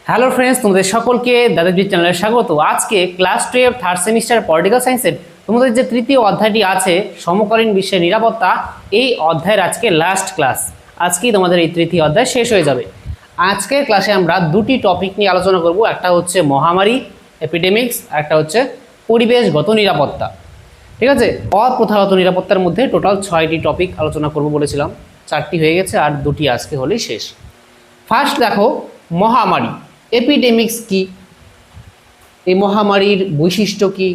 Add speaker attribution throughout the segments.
Speaker 1: Hello friends, তোমাদের সকলকে দাদাজি চ্যানেলে স্বাগত। আজকে ক্লাস 12 থার্ড সেমিস্টার পলিটিক্যাল সায়েন্সের তোমাদের যে তৃতীয় অধ্যায়টি আছে সমকালীন বিশ্বের নিরাপত্তা, এই অধ্যায়ের আজকে লাস্ট ক্লাস। আজকেই তোমাদের এই তৃতীয় অধ্যায় শেষ হয়ে যাবে। আজকের ক্লাসে আমরা দুটি টপিক নিয়ে আলোচনা করব। একটা হচ্ছে মহামারী এপিডেমিক্স, একটা হচ্ছে পরিবেশগত নিরাপত্তা। ঠিক আছে, অপ্রথাগত নিরাপত্তার মধ্যে টোটাল 6টি টপিক আলোচনা করব বলেছিলাম, 4টি হয়ে গেছে আর 2টি আজকে হলেই শেষ। ফার্স্ট দেখো, মহামারী এপিডেমিক্স কি, এই মহামারীর বৈশিষ্ট্য কি,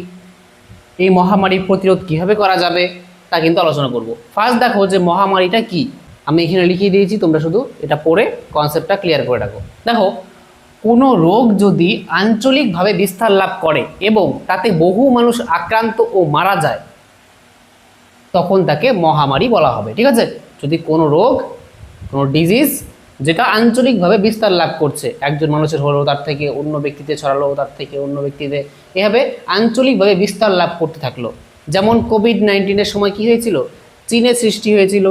Speaker 1: এই মহামারীর প্রতিরোধ কিভাবে করা যাবে তা কিন্তু আলোচনা করব। ফার্স্ট দেখো যে মহামারীটা কি, আমি এখানে লিখিয়ে দিয়েছি, তোমরা শুধু এটা পড়ে কনসেপ্টটা ক্লিয়ার করে রাখো। দেখো, কোনো রোগ যদি আঞ্চলিকভাবে বিস্তার লাভ করে এবং তাতে বহু মানুষ আক্রান্ত ও মারা যায় তখন তাকে মহামারী বলা হবে। ঠিক আছে, যদি কোনো রোগ, কোনো ডিজিজ যেটা আঞ্চলিকভাবে বিস্তার লাভ করছে, একজন মানুষের হলো তার থেকে অন্য ব্যক্তিতে ছড়ালো, তার থেকে অন্য ব্যক্তিতে, এভাবে আঞ্চলিকভাবে বিস্তার লাভ করতে থাকলো। যেমন কোভিড-19-এর সময় কি হয়েছিল, চীনে সৃষ্টি হয়েছিল,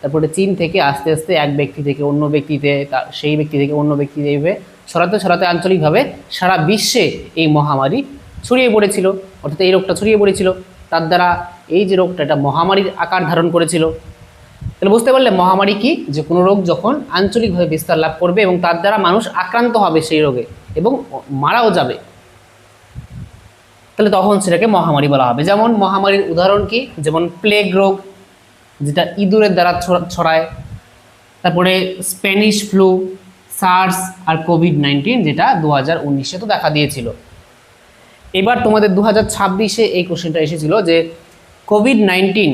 Speaker 1: তারপরে চীন থেকে আস্তে আস্তে এক ব্যক্তি থেকে অন্য ব্যক্তিতে, সেই ব্যক্তি থেকে অন্য ব্যক্তিতে, এইভাবে ছড়াতে ছড়াতে আঞ্চলিকভাবে সারা বিশ্বে এই মহামারী ছড়িয়ে পড়েছিল, অর্থাৎ এই রোগটা ছড়িয়ে পড়েছিল। তার দ্বারা এই যে রোগটা, এটা মহামারীর আকার ধারণ করেছিল। তাহলে বুঝতে পারলে মহামারী কি, যে কোনো রোগ যখন আঞ্চলিকভাবে বিস্তার লাভ করবে এবং তার দ্বারা মানুষ আক্রান্ত হবে সেই রোগে এবং মারাও যাবে, তাহলে তখন সেটাকে মহামারী বলা হবে। যেমন মহামারীর উদাহরণ কি, যেমন প্লেগ রোগ যেটা ইঁদুরের দ্বারা ছড়ায়, তারপরে স্প্যানিশ ফ্লু, সার্স আর কোভিড-19 যেটা 2019-এ তো দেখা দিয়েছিল। এবার তোমাদের 2026-এ এই কোশ্চেনটা এসেছিল যে কোভিড-19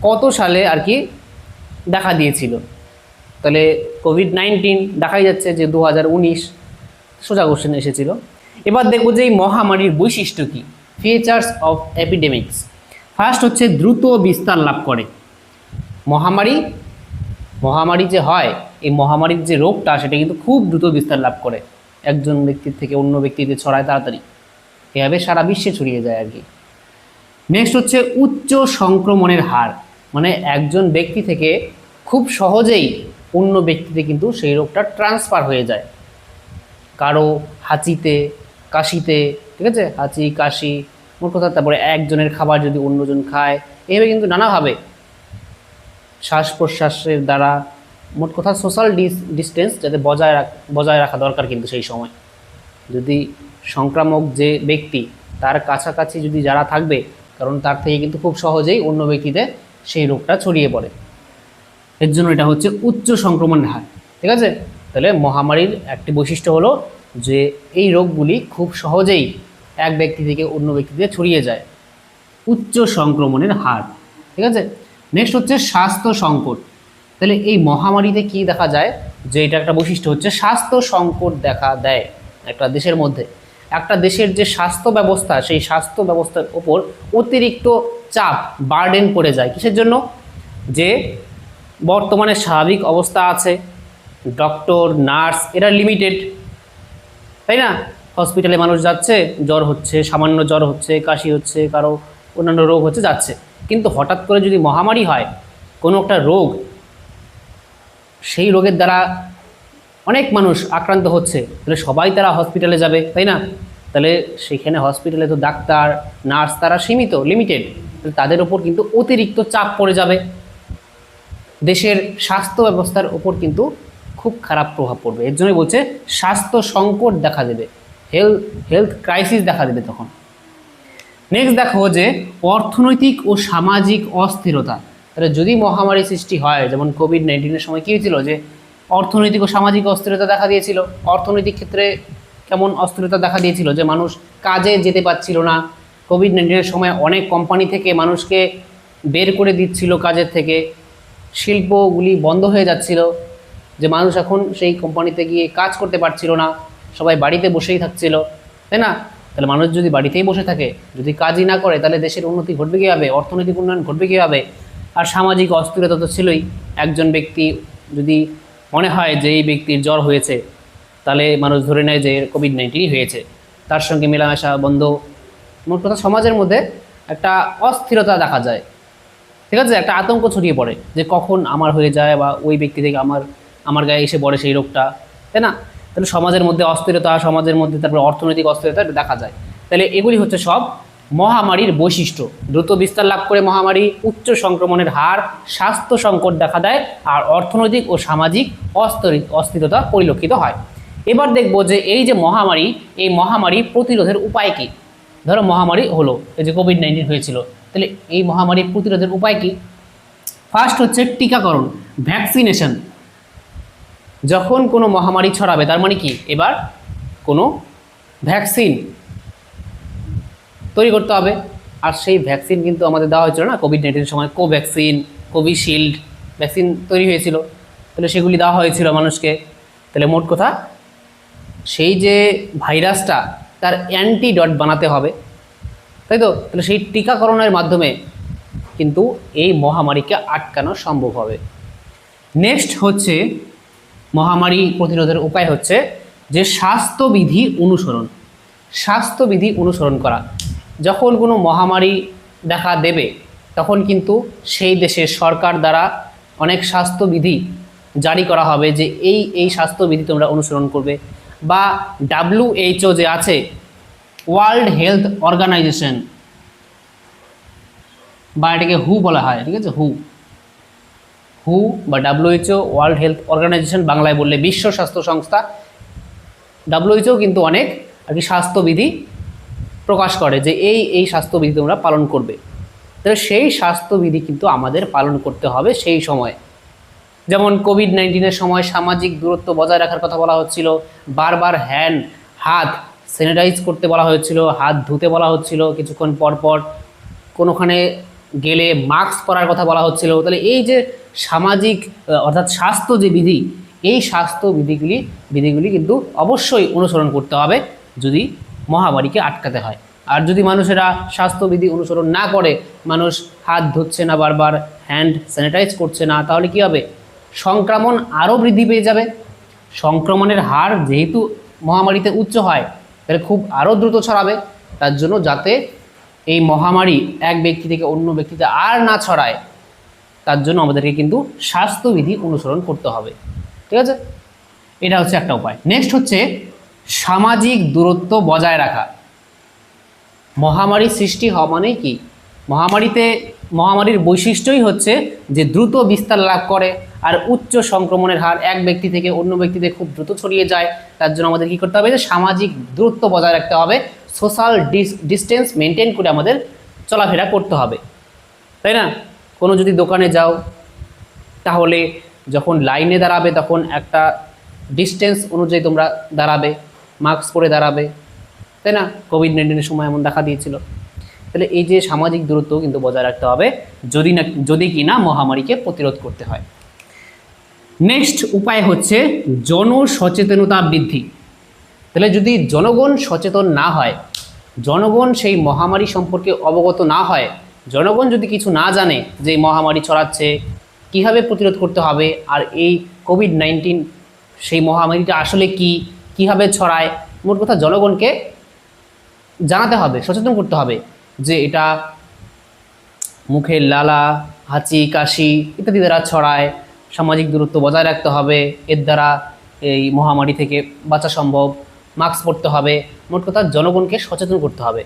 Speaker 1: কত সালে আর কি দেখা দিয়েছিল। তাহলে কোভিড-19 দেখাই যাচ্ছে যে 2019, সোজা কোশ্চেন এসেছিল। এবার দেখব যে এই মহামারীর বৈশিষ্ট্য কি, ফিচার্স অফ এপিডেমিক্স। ফার্স্ট হচ্ছে দ্রুত বিস্তার লাভ করে। মহামারী যে হয়, এই মহামারীর যে রোগটা সেটা কিন্তু খুব দ্রুত বিস্তার লাভ করে, একজন ব্যক্তির থেকে অন্য ব্যক্তিতে ছড়ায় তাড়াতাড়ি, এভাবে সারা বিশ্বে ছড়িয়ে যায় আর কি। নেক্সট হচ্ছে উচ্চ সংক্রমণের হার, মানে একজন ব্যক্তি থেকে খুব সহজেই অন্য ব্যক্তিতে কিন্তু সেই রোগটা ট্রান্সফার হয়ে যায়, কারো হাঁচিতে, কাশিতে। ঠিক আছে, হাঁচি, কাশি, মোট কথা, তারপরে একজনের খাবার যদি অন্যজন খায়, এভাবে কিন্তু নানাভাবে শ্বাস প্রশ্বাসের দ্বারা, মোট কথা সোশ্যাল ডিস্টেন্স যাতে বজায় রাখা দরকার। কিন্তু সেই সময় যদি সংক্রামক যে ব্যক্তি তার কাছাকাছি যদি যারা থাকবে, কারণ তার থেকে কিন্তু খুব সহজেই অন্য ব্যক্তিতে সেই রোগটা ছড়িয়ে পড়ে, এর জন্য এটা হচ্ছে উচ্চ সংক্রমণের হার। ঠিক আছে, তাহলে মহামারীর একটি বৈশিষ্ট্য হলো যে এই রোগগুলি খুব সহজেই এক ব্যক্তি থেকে অন্য ব্যক্তিতে ছড়িয়ে যায়, উচ্চ সংক্রমণের হার। ঠিক আছে, নেক্সট হচ্ছে স্বাস্থ্য সংকট। তাহলে এই মহামারীতে কি দেখা যায়, যে এটা একটা বৈশিষ্ট্য হচ্ছে স্বাস্থ্য সংকট দেখা দেয় একটা দেশের মধ্যে। একটা দেশের যে স্বাস্থ্য ব্যবস্থা, সেই স্বাস্থ্য ব্যবস্থার ওপর অতিরিক্ত চাপ, বার্ডেন পড়ে যায়। কিসের জন্য, যে বর্তমানে স্বাভাবিক অবস্থা আছে, ডক্টর, নার্স এরা লিমিটেড, তাই না? হসপিটালে মানুষ যাচ্ছে, জ্বর হচ্ছে, সামান্য জ্বর হচ্ছে, কাশি হচ্ছে, কারো অন্যান্য রোগ হচ্ছে, যাচ্ছে। কিন্তু হঠাৎ করে যদি মহামারী হয়, কোনো একটা রোগ, সেই রোগের দ্বারা অনেক মানুষ আক্রান্ত হচ্ছে, তাহলে সবাই তারা হসপিটালে যাবে, তাই না? তাহলে সেখানে হসপিটালে তো ডাক্তার, নার্স তারা সীমিত, লিমিটেড, তাদের ওপর কিন্তু অতিরিক্ত চাপ পড়ে যাবে, দেশের স্বাস্থ্য ব্যবস্থার ওপর কিন্তু খুব খারাপ প্রভাব পড়বে। এর জন্যই বলছে স্বাস্থ্য সংকট দেখা দেবে, হেলথ ক্রাইসিস দেখা দেবে তখন। নেক্সট দেখো যে অর্থনৈতিক ও সামাজিক অস্থিরতা। তাহলে যদি মহামারী সৃষ্টি হয়, যেমন কোভিড-19-এর সময় কী হয়েছিল, যে অর্থনৈতিক ও সামাজিক অস্থিরতা দেখা দিয়েছিল। অর্থনৈতিক ক্ষেত্রে কেমন অস্থিরতা দেখা দিয়েছিল, যে মানুষ কাজে যেতে পারছিল না। কোভিড-19-এর সময় অনেক কোম্পানি থেকে মানুষকে বের করে দিচ্ছিল কাজের থেকে, শিল্পগুলি বন্ধ হয়ে যাচ্ছিল, যে মানুষ এখন সেই কোম্পানিতে গিয়ে কাজ করতে পারছিল না, সবাই বাড়িতে বসেই থাকছিল, তাই না? তাহলে মানুষ যদি বাড়িতেই বসে থাকে, যদি কাজই না করে, তাহলে দেশের উন্নতি ঘটবে কীভাবে, অর্থনৈতিক উন্নয়ন ঘটবে কীভাবে? আর সামাজিক অস্থিরতা তো ছিলই। একজন ব্যক্তি যদি মনে হয় যে এই ব্যক্তির জ্বর হয়েছে, তাহলে মানুষ ধরে নেয় যে কোভিড-19 হয়েছে, তার সঙ্গে মেলামেশা বন্ধ। মোট কথা সমাজের মধ্যে একটা অস্থিরতা দেখা যায়। ঠিক আছে, একটা আতঙ্ক ছড়িয়ে পড়ে যে কখন আমার হয়ে যায়, বা ওই ব্যক্তি থেকে আমার গায়ে এসে পড়ে সেই রোগটা, তাই না? তাহলে সমাজের মধ্যে অস্থিরতা, সমাজের মধ্যে তারপরে অর্থনৈতিক অস্থিরতা এটা দেখা যায়। তাহলে এগুলি হচ্ছে সব মহামারীর বৈশিষ্ট্য। দ্রুত বিস্তার লাভ করে মহামারী, উচ্চ সংক্রমণের হার, স্বাস্থ্য সংকট দেখা দেয়, আর অর্থনৈতিক ও সামাজিক অস্থিরতা পরিলক্ষিত হয়। এবার দেখব যে এই যে মহামারী, এই মহামারী প্রতিরোধের উপায় কী। ধরো মহামারী হলো, এই যে কোভিড-19 হয়েছিল, তাহলে এই মহামারী প্রতিরোধের উপায় কী? ফার্স্ট হচ্ছে টিকাকরণ, ভ্যাকসিনেশন। যখন কোনো মহামারী ছড়াবে তার মানে কি, এবার কোনো ভ্যাকসিন তৈরি করতে হবে। আর সেই ভ্যাকসিন কিন্তু আমাদের দেওয়া হয়েছিল না কোভিড-19 সময়, কোভ্যাক্সিন, কোভিশিল্ড ভ্যাকসিন তৈরি হয়েছিল, তাহলে সেগুলি দেওয়া হয়েছিল মানুষকে। তাহলে মোট কথা, সেই যে ভাইরাসটা তার অ্যান্টিডট বানাতে হবে, তাই তো? তাহলে সেই টিকাকরণের মাধ্যমে কিন্তু এই মহামারীকে আটকানো সম্ভব হবে। নেক্সট হচ্ছে মহামারী প্রতিরোধের উপায় হচ্ছে যে স্বাস্থ্যবিধি অনুসরণ। স্বাস্থ্যবিধি অনুসরণ করা। যখন কোনো মহামারী দেখা দেবে তখন কিন্তু সেই দেশের সরকার দ্বারা অনেক স্বাস্থ্যবিধি জারি করা হবে যে এই স্বাস্থ্যবিধি তোমরা অনুসরণ করবে। বা WHO যে আছে, ওয়ার্ল্ড হেলথ অর্গানাইজেশন, বা এটাকে হু বলা হয়, ঠিক আছে, হু বা WHO, ওয়ার্ল্ড হেলথ অর্গানাইজেশন, বাংলায় বললে বিশ্ব স্বাস্থ্য সংস্থা। WHO কিন্তু অনেক আর কি স্বাস্থ্যবিধি প্রকাশ করে যে এই স্বাস্থ্যবিধি তোমরা পালন করবে। তাহলে সেই স্বাস্থ্যবিধি কিন্তু আমাদের পালন করতে হবে সেই সময়। যেমন কোভিড-19 সময় সামাজিক দূরত্ব বজায় রাখার কথা বলা হচ্ছিল, বারবার হাত স্যানিটাইজ করতে বলা হয়েছিল, হাত ধুতে বলা হচ্ছিল কিছুক্ষণ পর পর, কোনোখানে গেলে মাস্ক পরার কথা বলা হচ্ছিল। তাহলে এই যে সামাজিক অর্থাৎ স্বাস্থ্য যে বিধি, এই স্বাস্থ্য বিধিগুলি কিন্তু অবশ্যই অনুসরণ করতে হবে যদি মহামারীকে আটকাতে হয়। আর যদি মানুষেরা স্বাস্থ্যবিধি অনুসরণ না করে, মানুষ হাত ধুচ্ছে না, বারবার হ্যান্ড স্যানিটাইজ করছে না, তাহলে কি হবে? সংক্রমণ আরও বৃদ্ধি পেয়ে যাবে। সংক্রমণের হার যেহেতু মহামারীতে উচ্চ হয়, তাহলে খুব আরও দ্রুত ছড়াবে। তার জন্য যাতে এই মহামারী এক ব্যক্তি থেকে অন্য ব্যক্তিতে আর না ছড়ায়, তার জন্য আমাদেরকে কিন্তু স্বাস্থ্যবিধি অনুসরণ করতে হবে, ঠিক আছে? এটা হচ্ছে একটা উপায়। নেক্সট হচ্ছে সামাজিক দূরত্ব বজায় রাখা। মহামারী সৃষ্টি হওয়া মানে কি? মহামারীর বৈশিষ্ট্যই হচ্ছে যে দ্রুত বিস্তার লাভ করে আর উচ্চ সংক্রমণের হার, এক ব্যক্তি থেকে অন্য ব্যক্তিতে খুব দ্রুত ছড়িয়ে যায়। তার জন্য আমাদের কী করতে হবে? যে সামাজিক দূরত্ব বজায় রাখতে হবে, সোশ্যাল ডিস্টেন্স মেনটেন করে আমাদের চলাফেরা করতে হবে, তাই না? কোনো যদি দোকানে যাও, তাহলে যখন লাইনে দাঁড়াবে তখন একটা ডিস্টেন্স অনুযায়ী তোমরা দাঁড়াবে, মাস্ক পরে দাঁড়াবে, তাই না? কোভিড-19 সময় এমন দেখা দিয়েছিল। তাহলে এই যে সামাজিক দূরত্ব কিন্তু বজায় রাখতে হবে যদি কিনা মহামারীকে প্রতিরোধ করতে হয়। নেক্সট উপায় হচ্ছে জনসচেতনতা বৃদ্ধি। তাহলে যদি জনগণ সচেতন না হয়, জনগণ সেই মহামারী সম্পর্কে অবগত না হয়, জনগণ যদি কিছু না জানে যে মহামারী ছড়াচ্ছে, কিভাবে প্রতিরোধ করতে হবে, আর এই কোভিড-19 সেই মহামারীটা আসলে কিভাবে ছড়ায়, মোট কথা জনগণকে জানাতে হবে, সচেতন করতে হবে যে এটা মুখের লালা, হাঁচি, কাশি ইত্যাদি দ্বারা ছড়ায়, সামাজিক দূরত্ব বজায় রাখতে হবে, এর দ্বারা এই মহামারী থেকে বাঁচা সম্ভব, মাস্ক পরতে হবে। মোট কথা জনগণকে সচেতন করতে হবে,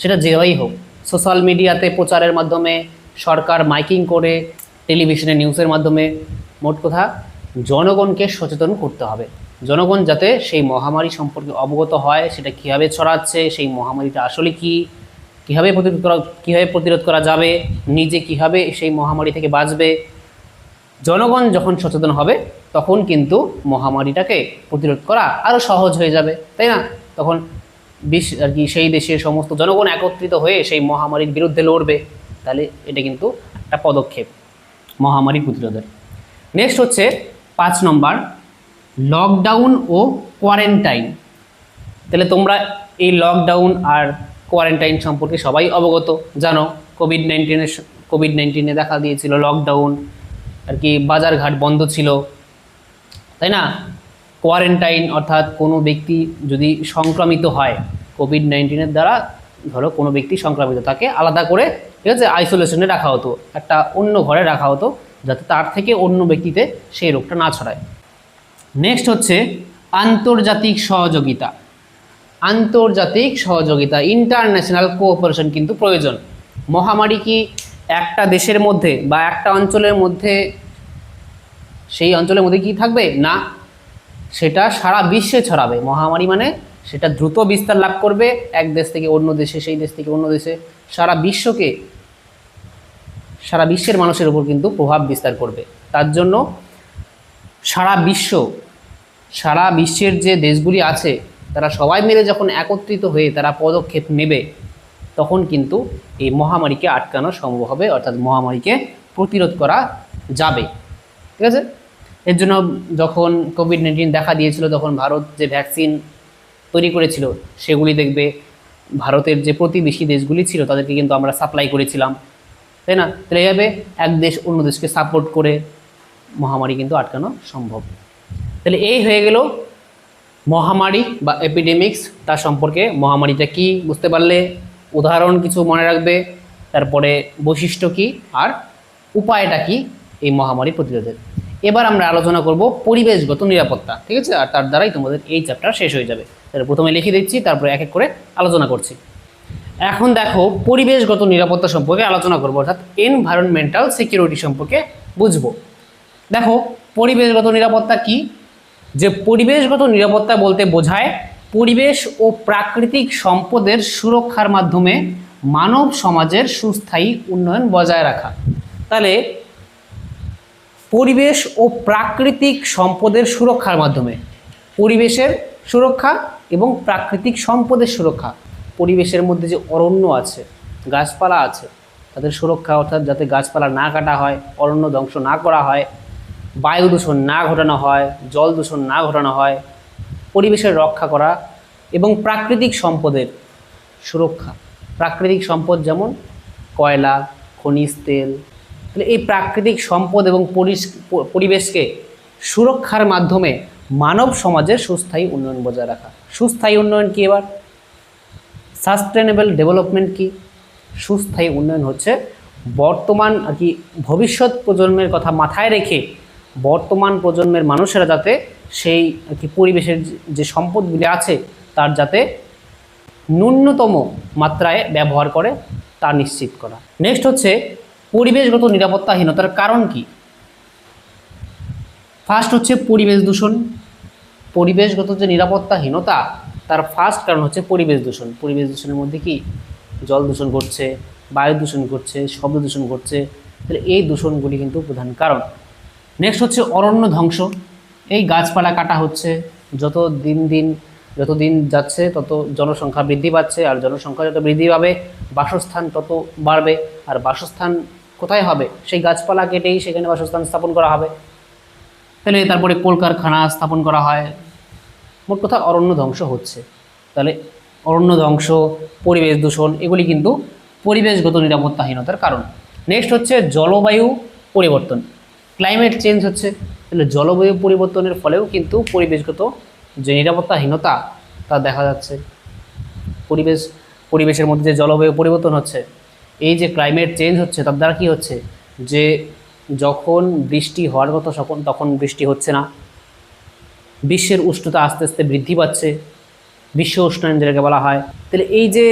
Speaker 1: সেটা যেভাবেই হোক, সোশ্যাল মিডিয়াতে প্রচারের মাধ্যমে, সরকার মাইকিং করে, টেলিভিশনে নিউজের মাধ্যমে, মোট কথা জনগণকে সচেতন করতে হবে। জনগণ যাতে সেই মহামারী সম্পর্কে অবগত হয়, সেটা কীভাবে ছড়াচ্ছে, সেই মহামারীটা আসলে কীভাবে প্রতিরোধ করা যাবে, নিজে কীভাবে সেই মহামারী থেকে বাঁচবে। জনগণ যখন সচেতন হবে তখন কিন্তু মহামারীটাকে প্রতিরোধ করা আরও সহজ হয়ে যাবে, তাই না? তখন আর কি সেই দেশের সমস্ত জনগণ একত্রিত হয়ে সেই মহামারীর বিরুদ্ধে লড়বে। তাহলে এটা কিন্তু একটা পদক্ষেপ মহামারী প্রতিরোধের। নেক্সট হচ্ছে 5 নম্বর, লকডাউন ও কোয়ারেন্টাইন। তাহলে তোমরা এই লকডাউন আর কোয়ারেন্টাইন সম্পর্কে সবাই অবগত, জানো। কোভিড-19 দেখা দিয়েছিল লকডাউন, আর কি বাজারঘাট বন্ধ ছিল, তাই না? কোয়ারেন্টাইন অর্থাৎ কোনো ব্যক্তি যদি সংক্রমিত হয় কোভিড-19 দ্বারা, ধরো কোনো ব্যক্তি সংক্রমিত, তাকে আলাদা করে, ঠিক আছে, আইসোলেশনে রাখা হতো, একটা অন্য ঘরে রাখা হতো, যাতে তার থেকে অন্য ব্যক্তিতে সেই রোগটা না ছড়ায়। নেক্সট হচ্ছে আন্তর্জাতিক সহযোগিতা, আন্তর্জাতিক সহযোগিতা, ইন্টারন্যাশনাল কোঅপারেশন কিন্তু প্রয়োজন। মহামারী কি একটা দেশের মধ্যে বা একটা অঞ্চলের মধ্যে, সেই অঞ্চলের মধ্যে কি থাকবে না, সেটা সারা বিশ্বে ছড়াবে। মহামারী মানে সেটা দ্রুত বিস্তার লাভ করবে এক দেশ থেকে অন্য দেশে, সেই দেশ থেকে অন্য দেশে, সারা বিশ্বকে, সারা বিশ্বের মানুষের উপর কিন্তু প্রভাব বিস্তার করবে। তার জন্য সারা বিশ্বের যে দেশগুলি আছে তারা সবাই মিলে যখন একত্রিত হয়ে তারা পদক্ষেপ নেবে, তখন কিন্তু এই মহামারীকে আটকানো সম্ভব হবে, অর্থাৎ মহামারীকে প্রতিরোধ করা যাবে। ঠিক আছে, এর জন্য যখন কোভিড-19 দেখা দিয়েছিল, তখন ভারত যে ভ্যাকসিন তৈরি করেছিল সেগুলি দেখবে ভারতের যে প্রতিবেশী দেশগুলি ছিল তাদেরকে কিন্তু আমরা সাপ্লাই করেছিলাম, তাই না? তাহলে এইভাবে এক দেশ অন্য দেশকে সাপোর্ট করে মহামারী কিন্তু আটকানো সম্ভব। তাহলে এই হয়ে গেল মহামারী বা এপিডেমিক্স, তার সম্পর্কে। মহামারীটা কি বুঝতে পারলে, উদাহরণ কিছু মনে রাখবে, তারপরে বৈশিষ্ট্য কি আর উপায়টা কি এই মহামারী প্রতিরোধের। এবার আমরা আলোচনা করব পরিবেশগত নিরাপত্তা। ঠিক আছে, আর তার দ্বারাই তোমাদের এই চ্যাপ্টার শেষ হয়ে যাবে। তাহলে প্রথমে লিখে দিচ্ছি, তারপরে এক এক করে আলোচনা করছি। এখন দেখো পরিবেশগত নিরাপত্তা সম্পর্কে আলোচনা করবো, অর্থাৎ এনভায়রনমেন্টাল সিকিউরিটি সম্পর্কে বুঝবো। দেখো পরিবেশগত নিরাপত্তা কি, যে পরিবেশগত নিরাপত্তা বলতে বোঝায় পরিবেশ ও প্রাকৃতিক সম্পদের সুরক্ষার মাধ্যমে মানব সমাজের সুস্থায়ী উন্নয়ন বজায় রাখা। তাহলে পরিবেশ ও প্রাকৃতিক সম্পদের সুরক্ষার মাধ্যমে, পরিবেশের সুরক্ষা এবং প্রাকৃতিক সম্পদের সুরক্ষা, পরিবেশের মধ্যে যে অরণ্য আছে, গাছপালা আছে, তাদের সুরক্ষা, অর্থাৎ যাতে গাছপালা না কাটা হয়, অরণ্য ধ্বংস না করা হয়, বায়ু দূষণ না ঘটানো হয়, জল দূষণ না ঘটানো হয়, পরিবেশের রক্ষা করা এবং প্রাকৃতিক সম্পদের সুরক্ষা। প্রাকৃতিক সম্পদ যেমন কয়লা, খনিজ তেল, তাহলে এই প্রাকৃতিক সম্পদ এবং পরিবেশকে সুরক্ষার মাধ্যমে মানব সমাজের সুস্থায়ী উন্নয়ন বজায় রাখা। সুস্থায়ী উন্নয়ন কি, এবার সাস্টেনেবল ডেভেলপমেন্ট কি? সুস্থায়ী উন্নয়ন হচ্ছে বর্তমান আর কি ভবিষ্যৎ প্রজন্মের কথা মাথায় রেখে বর্তমান প্রজন্মের মানুষেরা যাতে সেই আর কি পরিবেশের যে সম্পদগুলি আছে তার যাতে ন্যূনতম মাত্রায় ব্যবহার করে তা নিশ্চিত করা। নেক্সট হচ্ছে পরিবেশগত নিরাপত্তাহীনতার কারণ কি। ফার্স্ট হচ্ছে পরিবেশ দূষণ। পরিবেশগত যে নিরাপত্তাহীনতা তার ফার্স্ট কারণ হচ্ছে পরিবেশ দূষণ। পরিবেশ দূষণের মধ্যে কি জল দূষণ ঘটছে, বায়ু দূষণ ঘটছে, শব্দ দূষণ ঘটছে, তাহলে এই দূষণগুলি কিন্তু প্রধান কারণ। নেক্সট হচ্ছে অরণ্য ধ্বংস। এই গাছপালা কাটা হচ্ছে, যত দিন যাচ্ছে তত জনসংখ্যা বৃদ্ধি পাচ্ছে, আর জনসংখ্যা যত বৃদ্ধি পাবে বাসস্থান তত বাড়বে, আর বাসস্থান কোথায় হবে, সেই গাছপালা কেটেই সেখানে বাসস্থান স্থাপন করা হবে। তাহলে তারপরে কলকারখানা স্থাপন করা হয়, মোট কথা অরণ্য ধ্বংস হচ্ছে। তাহলে অরণ্য ধ্বংস, পরিবেশ দূষণ, এগুলি কিন্তু পরিবেশগত নিরাপত্তাহীনতার কারণ। নেক্সট হচ্ছে জলবায়ু পরিবর্তন, ক্লাইমেট চেঞ্জ হচ্ছে। তাহলে জলবায়ু পরিবর্তনের ফলেও কিন্তু পরিবেশগত যে নিরাপত্তাহীনতা তা দেখা যাচ্ছে। পরিবেশের মধ্যে যে জলবায়ু পরিবর্তন হচ্ছে, এই যে ক্লাইমেট চেঞ্জ হচ্ছে, তার দ্বারা কী হচ্ছে, যে যখন বৃষ্টি হওয়ার কথা তখন বৃষ্টি হচ্ছে না, বিশ্বের উষ্ণতা আস্তে আস্তে বৃদ্ধি পাচ্ছে, বিশ্ব উষ্ণায়ন যেটাকে বলা হয়। তাহলে এই যে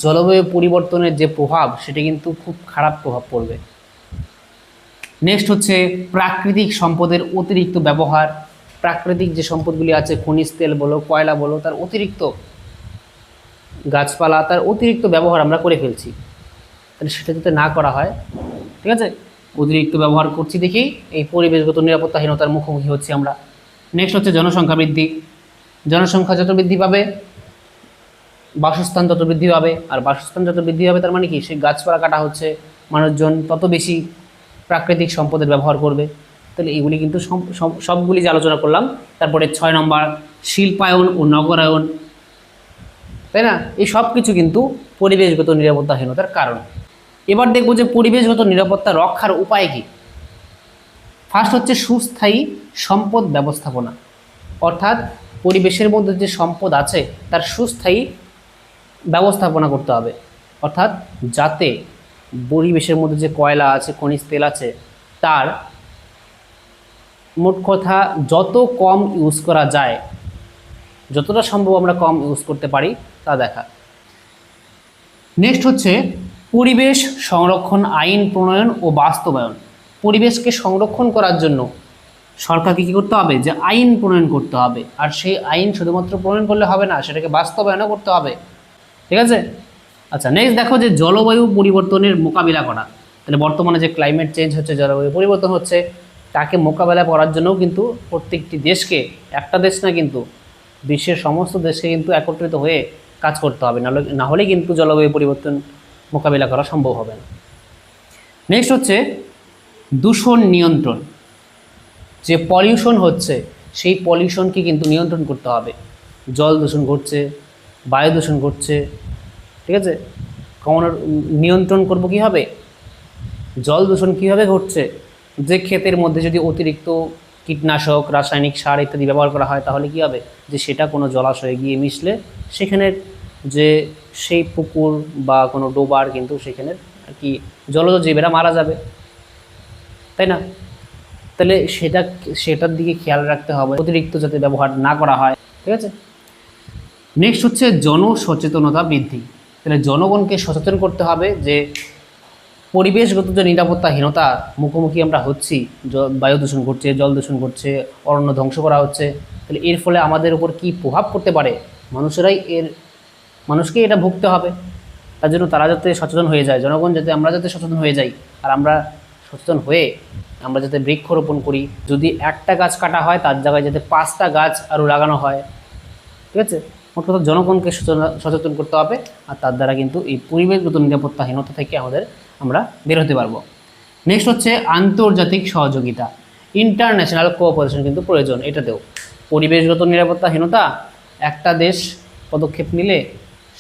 Speaker 1: জলবায়ু পরিবর্তনের যে প্রভাব, সেটা কিন্তু খুব খারাপ প্রভাব পড়বে। নেক্সট হচ্ছে প্রাকৃতিক সম্পদের অতিরিক্ত ব্যবহার। প্রাকৃতিক যে সম্পদগুলি আছে, খনিজ তেল বলো, কয়লা বলো, তার অতিরিক্ত, গাছপালা, তার অতিরিক্ত ব্যবহার আমরা করে ফেলছি। তাহলে সেটা যাতে না করা হয়, ঠিক আছে, অতিরিক্ত ব্যবহার করছি দেখেই এই পরিবেশগত নিরাপত্তাহীনতার মুখোমুখি হচ্ছি আমরা। নেক্সট হচ্ছে জনসংখ্যা বৃদ্ধি। জনসংখ্যা যত বৃদ্ধি পাবে বাসস্থান তত বৃদ্ধি পাবে, আর বাসস্থান যত বৃদ্ধি পাবে তার মানে কি, সেই গাছপালা কাটা হচ্ছে, মানুষজন তত বেশি প্রাকৃতিক সম্পদের ব্যবহার করবে। তাহলে এইগুলি কিন্তু সবগুলি যে আলোচনা করলাম। তারপরে 6 নম্বর শিল্পায়ন ও নগরায়ন, তাই না, এই সব কিছু কিন্তু পরিবেশগত নিরাপত্তাহীনতার কারণ। এবার দেখব যে পরিবেশগত নিরাপত্তা রক্ষার উপায় কী। ফার্স্ট হচ্ছে সুস্থায়ী সম্পদ ব্যবস্থাপনা, অর্থাৎ পরিবেশের মধ্যে যে সম্পদ আছে তার সুস্থায়ী ব্যবস্থাপনা করতে হবে, অর্থাৎ যাতে পরিবেশের মধ্যে যে কয়লা আছে, খনিজ তেল আছে, তার মোট কথা যত কম ইউজ করা যায়, যতটা সম্ভব আমরা কম ইউজ করতে পারি তা দেখা। নেক্সট হচ্ছে পরিবেশ সংরক্ষণ আইন প্রণয়ন ও বাস্তবায়ন। পরিবেশকে সংরক্ষণ করার জন্য সরকারকে কী করতে হবে, যে আইন প্রণয়ন করতে হবে, আর সেই আইন শুধুমাত্র প্রণয়ন করলে হবে না, সেটাকে বাস্তবায়নও করতে হবে। ঠিক আছে। আচ্ছা, নেক্সট দেখো যে জলবায়ু পরিবর্তনের মোকাবিলা করা। তাহলে বর্তমানে যে ক্লাইমেট চেঞ্জ হচ্ছে, জলবায়ু পরিবর্তন হচ্ছে, তাকে মোকাবেলা করার জন্য কিন্তু প্রত্যেকটি দেশকে, একটা দেশ না কিন্তু বিশ্বের সমস্ত দেশকে কিন্তু একত্রিত হয়ে কাজ করতে হবে, না হলে কিন্তু জলবায়ু পরিবর্তন মোকাবিলা করা সম্ভব হবে না। নেক্সট হচ্ছে দূষণ নিয়ন্ত্রণ। যে পলিউশন হচ্ছে সেই পলিউশনকে কিন্তু নিয়ন্ত্রণ করতে হবে। জল দূষণ ঘটছে, বায়ু দূষণ ঘটছে, ঠিক আছে, কমানোর নিয়ন্ত্রণ করব কীভাবে? জল দূষণ কীভাবে ঘটছে? যে ক্ষেতের মধ্যে যদি অতিরিক্ত কীটনাশক, রাসায়নিক সার ইত্যাদি ব্যবহার করা হয়, তাহলে কী হবে, যে সেটা কোনো জলাশয়ে গিয়ে মিশলে সেখানের যে সেই পুকুর বা কোনো ডোবার কিন্তু সেখানের আর কি জলজ জীবেরা মারা যাবে, তাই না? তাহলে সেটার দিকে খেয়াল রাখতে হবে, অতিরিক্ত যাতে ব্যবহার না করা হয়। ঠিক আছে। নেক্সট হচ্ছে জনসচেতনতা বৃদ্ধি। তাহলে জনগণকে সচেতন করতে হবে যে পরিবেশগত যে নিরাপত্তাহীনতা মুখোমুখি আমরা হচ্ছি, বায়ু দূষণ ঘটছে, জল দূষণ ঘটছে, অরণ্য ধ্বংস করা হচ্ছে, তাহলে এর ফলে আমাদের উপর কী প্রভাব পড়তে পারে, মানুষকে এটা ভুগতে হবে। তার জন্য তারা যাতে সচেতন হয়ে যায়, জনগণ যাতে, আমরা যাতে সচেতন হয়ে যাই, আর আমরা সচেতন হয়ে আমরা যাতে বৃক্ষরোপণ করি। যদি একটা গাছ কাটা হয় তার জায়গায় যাতে 5টা গাছ আরও লাগানো হয়। ঠিক আছে। মোট কথা জনগণকে সচেতন করতে হবে, আর তার দ্বারা কিন্তু এই পরিবেশগত নিরাপত্তাহীনতা থেকে আমরা বের হতে পারবো। নেক্সট হচ্ছে আন্তর্জাতিক সহযোগিতা, ইন্টারন্যাশনাল কোঅপারেশন কিন্তু প্রয়োজন। এটাতেও পরিবেশগত নিরাপত্তাহীনতা একটা দেশ পদক্ষেপ নিলে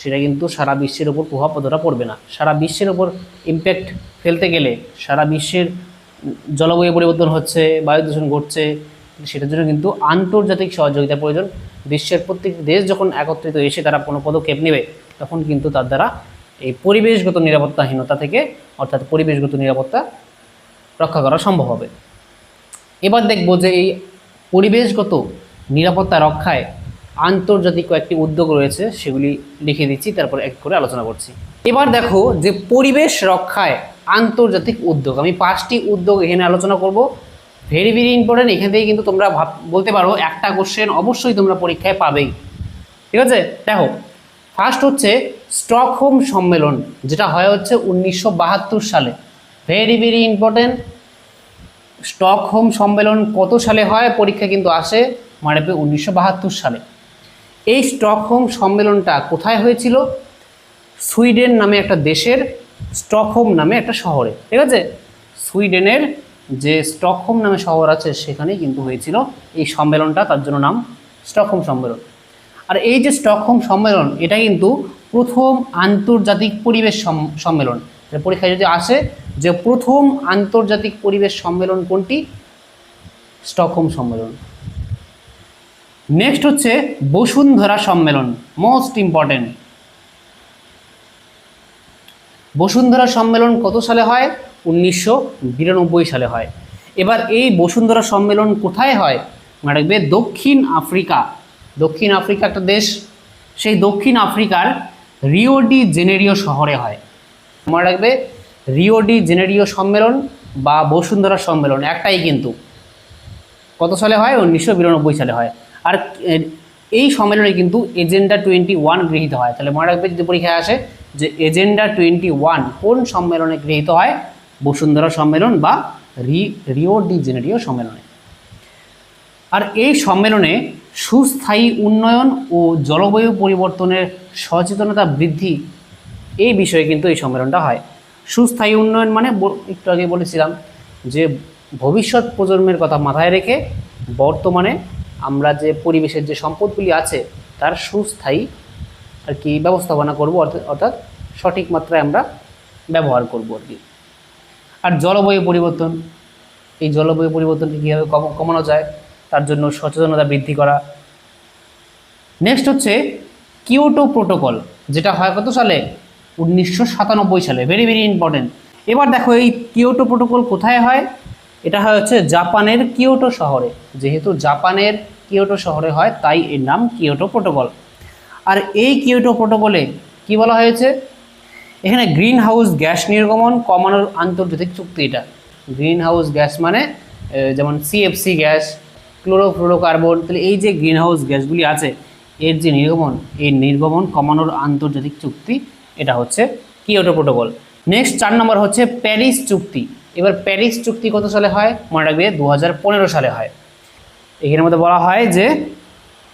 Speaker 1: সেটা কিন্তু সারা বিশ্বের ওপর প্রভাব অতটা পড়বে না। সারা বিশ্বের ওপর ইম্প্যাক্ট ফেলতে গেলে, সারা বিশ্বের জলবায়ু পরিবর্তন হচ্ছে, বায়ু দূষণ ঘটছে, সেটার জন্য কিন্তু আন্তর্জাতিক সহযোগিতা প্রয়োজন। বিশ্বের প্রত্যেকটি দেশ যখন একত্রিত এসে তারা কোনো পদক্ষেপ নেবে, তখন কিন্তু তার দ্বারা এই পরিবেশগত নিরাপত্তাহীনতা থেকে, অর্থাৎ পরিবেশগত নিরাপত্তা রক্ষা করা সম্ভব হবে। এবার দেখব যে এই পরিবেশগত নিরাপত্তা রক্ষায় আন্তর্জাতিক কয়েকটি উদ্যোগ রয়েছে, সেগুলি লিখে দিচ্ছি, তারপর এক করে আলোচনা করছি। এবার দেখো যে পরিবেশ রক্ষায় আন্তর্জাতিক উদ্যোগ, আমি 5টি উদ্যোগ এখানে আলোচনা করব। Very very important. এখান থেকে কিন্তু তোমরা বলতে পারো একটা কোশ্চেন অবশ্যই তোমরা পরীক্ষায় পাবেই। ঠিক আছে। দেখো, ফার্স্ট হচ্ছে স্টকহোম সম্মেলন, যেটা হচ্ছে 1972 সালে। Very very important. স্টকহোম সম্মেলন কত সালে হয়, পরীক্ষা কিন্তু আসে, মানে 1972 সালে। এই স্টকহোম সম্মেলনটা কোথায় হয়েছিল? সুইডেন নামে একটা দেশের স্টকহোম নামে একটা শহরে। ঠিক আছে। সুইডেনের যে স্টকহোম নামে শহর আছে সেখানেই কিন্তু হয়েছিল এই সম্মেলনটা, তার জন্য নাম স্টকহোম সম্মেলন। আর এই যে স্টকহোম সম্মেলন, এটা কিন্তু প্রথম আন্তর্জাতিক পরিবেশ সম্মেলন। পরীক্ষায় যদি আসে যে প্রথম আন্তর্জাতিক পরিবেশ সম্মেলন কোনটি, স্টকহোম সম্মেলন। নেক্সট হচ্ছে বসুন্ধরা সম্মেলন, মোস্ট ইম্পর্টেন্ট। বসুন্ধরা সম্মেলন কত সালে হয়? 1992 সালে হয়। এবার এই বসুন্ধরা সম্মেলন কোথায় হয়? মনে রাখবে দক্ষিণ আফ্রিকা। দক্ষিণ আফ্রিকা একটা দেশ, সেই দক্ষিণ আফ্রিকার রিও ডি জেনেরিও শহরে হয়। মনে রাখবে রিও ডি জেনেরিও সম্মেলন বা বসুন্ধরা সম্মেলন একটাই, কিন্তু কত সালে হয়? 1992 সালে হয়। আর এই সম্মেলনে কিন্তু এজেন্ডা 21 গৃহীত হয়। তাহলে মনে রাখবে যদি পরীক্ষায় আসে যে এজেন্ডা 21 কোন সম্মেলনে গৃহীত হয়? বসুন্ধরা সম্মেলন বা রিও ডি জেনেরিও সম্মেলনে। আর এই সম্মেলনে সুস্থায়ী উন্নয়ন ও জলবায়ু পরিবর্তনের সচেতনতা বৃদ্ধি, এই বিষয়ে কিন্তু এই সম্মেলনটা হয়। সুস্থায়ী উন্নয়ন মানে একটু আগে বলেছিলাম যে ভবিষ্যৎ প্রজন্মের কথা মাথায় রেখে বর্তমানে আমরা যে পরিবেশের যে সম্পদগুলি আছে তার সুস্থায়ী আর কি ব্যবস্থাপনা করব, অর্থাৎ সঠিক মাত্রায় আমরা ব্যবহার করব আর কি। আর জলবায়ু পরিবর্তন, এই জলবায়ু পরিবর্তনকে কীভাবে কমানো যায় তার জন্য সচেতনতা বৃদ্ধি করা। নেক্সট হচ্ছে কিয়োটো প্রোটোকল, যেটা হয় কত সালে? 1997 সালে। Very very important. এবার দেখো এই কিয়োটো প্রোটোকল কোথায় হয়? এটা হয় হচ্ছে জাপানের কিয়োটো শহরে, যেহেতু জাপানের কিয়োটো শহরে হয় তাই এর নাম কিয়োটো প্রোটোকল। আর এই কিয়োটো প্রোটোকলে কি বলা হয়েছে, এখানে গ্রিন হাউস গ্যাস নির্গমন কমানোর আন্তর্জাতিক চুক্তি। এটা গ্রিন হাউস গ্যাস মানে যেমন সিএফসি গ্যাস, ক্লোরোফ্লোরোকার্বন, তাহলে এই যে গ্রিন হাউস গ্যাসগুলি আছে এর যে নির্গমন, এই নির্গমন কমানোর আন্তর্জাতিক চুক্তি, এটা হচ্ছে কিয়োটো প্রোটোকল। নেক্সট 4 নম্বর হচ্ছে প্যারিস চুক্তি। এবার প্যারিস চুক্তি কত সালে হয়, মনে রাখবে 2015 সালে হয়। এখানের মধ্যে বলা হয় যে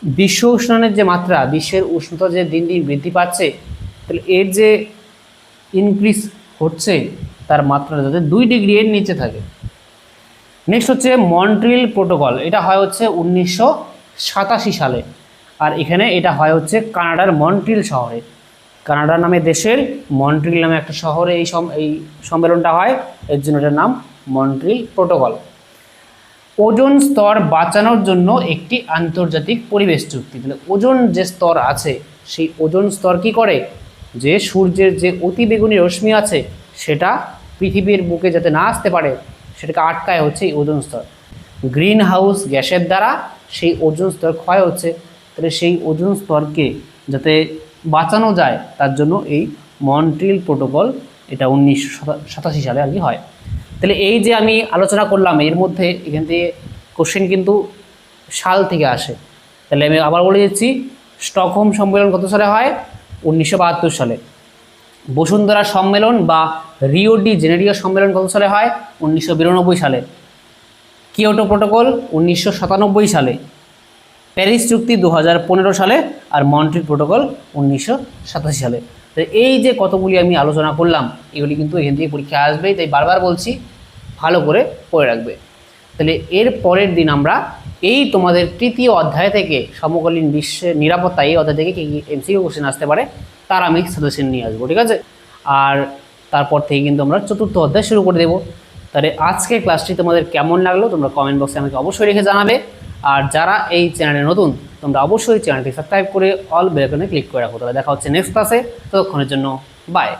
Speaker 1: বিশ্ব উষ্ণায়নের যে মাত্রা, বিশ্বের উষ্ণতা যে দিন দিন বৃদ্ধি পাচ্ছে, তাহলে এর যে ইনক্রিজ হচ্ছে তার মাত্রা যাতে 2 ডিগ্রি এর নিচে থাকে। নেক্সট হচ্ছে মন্ট্রিল প্রোটোকল। এটা হয় হচ্ছে 1987 সালে, আর এখানে এটা হয় হচ্ছে কানাডার মন্ট্রিল শহরে। কানাডা নামে দেশের মন্ট্রিল নামে একটা শহরে এই সম্মেলনটা হয়, এর জন্য এটার নাম মন্ট্রিল প্রোটোকল। ওজোন স্তর বাঁচানোর জন্য একটি আন্তর্জাতিক পরিবেশ চুক্তি। তাহলে ওজোন যে স্তর আছে সেই ওজোন স্তর কি করে, যে সূর্যের যে অতিবেগুনি রশ্মি আছে সেটা পৃথিবীর বুকে যাতে না আসতে পারে সেটাকে আটকায় হচ্ছে এই ওজোন স্তর। গ্রিন হাউস গ্যাসের দ্বারা সেই ওজোন স্তর ক্ষয় হচ্ছে, তাহলে সেই ওজোন স্তরকে যাতে বাঁচানো যায় তার জন্য এই মন্ট্রিল প্রোটোকল, এটা 1987 সালে আর কি হয়। তাহলে এই যে আমি আলোচনা করলাম এর মধ্যে এখান থেকে কোশ্চেন কিন্তু সাল থেকে আসে। তাহলে আমি আবার বলে দিচ্ছি, স্টকহোম সম্মেলন কত সালে হয়, 1972 সালে। বসুন্ধরা সম্মেলন বা রিও ডি জেনেরিও সম্মেলন কত সালে হয়, 1992 সালে। কিয়োটো প্রোটোকল 1997 সালে। প্যারিস চুক্তি 2015 সালে, আর মন্ট্রিল প্রোটোকল 1987 সালে। তো এই যে কতগুলি আমি আলোচনা করলাম এগুলি কিন্তু এখান থেকে পরীক্ষা আসবেই, তাই বারবার বলছি ভালো করে পড়ে রাখবে। তাহলে এর পরের দিন আমরা এই তোমাদের তৃতীয় অধ্যায় থেকে সমকালীন বিশ্বের নিরাপত্তা, এই অধ্যায় থেকে কী কী এমসিকিউ কোশ্চেন আসতে পারে তার আমি সাজেশন নিয়ে আসবো, ঠিক আছে। আর তারপর থেকে কিন্তু আমরা চতুর্থ অধ্যায় শুরু করে দেবো। তাহলে আজকের ক্লাসটি তোমাদের কেমন লাগলো তোমরা কমেন্ট বক্সে আমাকে অবশ্যই রেখে জানাবে। আর যারা এই চ্যানেলে নতুন তোমরা অবশ্যই চ্যানেলটি সাবস্ক্রাইব করে অল বেল আইকনে ক্লিক করে রাখো। তাহলে দেখা হচ্ছে নেক্সট ক্লাসে, ততক্ষণের জন্য বাই।